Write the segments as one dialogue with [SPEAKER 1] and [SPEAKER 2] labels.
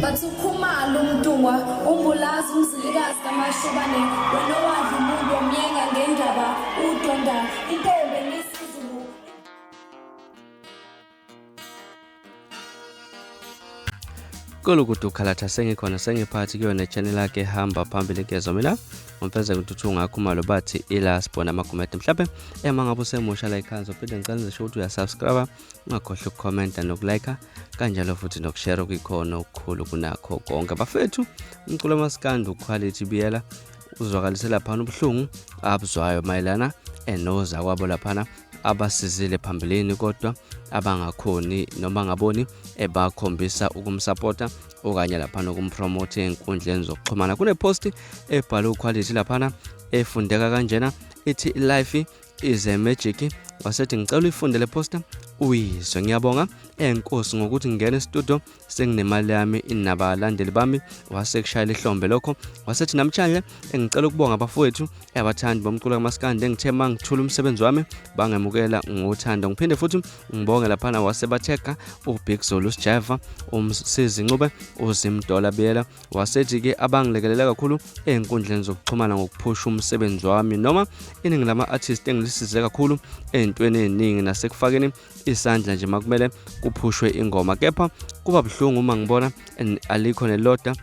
[SPEAKER 1] bathukhumala umntungwa umbulazi umzilikazi kamashobane wena wadla umuntu wamyenga ngendaba udonda intombi ngesizulu.
[SPEAKER 2] Kulukuthi ukhalatha sengikhona sengiphathi kuyona channel yakhe hamba phambili ngezo mina umfeze ngithuthunga ngakho malo bathi ilasibona amakomenti mhlawumbe emangabe usemusha la ikhanzo phinde ngicela ngisho ukuthi uyasubscribe ungakhohlwa ukucomment nokulike kanjalo futhi nokushare kukhona okukhulu kunakho konke bafethu umculo maskandi uQuality Biyela uzwakalise lapha ubuhlungu abuzwayo mayelana enoza kwabo lapha abasizile phambilini kodwa abangakhoni noma ngaboni ebakhombisa ukumsupporta okanye lapha nokumpromote enkundleni zokuxhumana. Kune post ebhalwe uQuality lapha efundeka kanjena ithi life is a magic. Wasethi ngicela uyifunde le poster uyizwe. Ngiyabonga enkosi ngokuthi ngene e-studio senginemali yami inabalandeli bami wasekushayela ihlombe lokho. Wasethi namhlanje ngicela ukubonga abafowethu abathandi bomculo kamaskandi engithe mangithula umsebenzi wami bangemukela ngothando. Ngiphinde futhi ngibonge lapha wasebatheka uBig Zulu uSjava umsizi Ncube uZimdola Biyela. Wasethi ke abangilekelela kakhulu enkundleni zokuxhumana ngokuphusha umsebenzi wami noma iningi lama artists engilisize kakhulu entweni eningi nasekufakeni isandla nje makumele kuphushwe ingoma. Kepha kuba buhlungu uma ngibona alikho nelodwa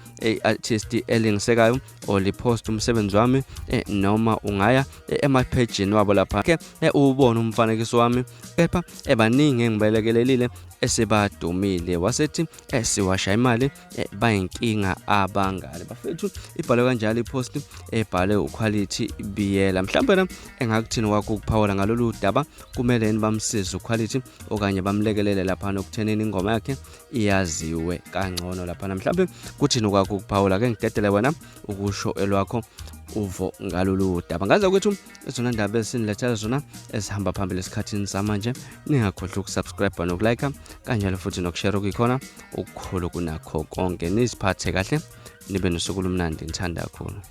[SPEAKER 2] artist elingisekayo olipost umsebenzi wami noma ungaya emapageni wabo lapha ke ubone umfanekiso wami kepha ebaningi engibelekelelile esebadumile. Wasethi siwasha imali bayinkinga abangale bafethu. Ibhalwe kanjalo ipost ebhale uQuality Biyela. Mhlawumbe engakuthini kwakho ukuphawula ngalolu daba kumele bamsize uQuality okanye bamlekelele lapha nokuthenini ingoma yakhe iyaziwe kangcono lapha. Mhlawumbe kuthini kwakho ukuphawula ke ngidedele wena ukusho elwakho uvo ngalolu daba. Ngaze ukuthi izona ndaba esinilethela zona esihamba phambili esikhathini samanje. Ningakhohlwa ukusubscribe nokulike kanjalo futhi nokushare kukhona ukukhulu kunakho konke. Nisiphathe kahle nibe nosuku lumnandi ngithanda kakhulu.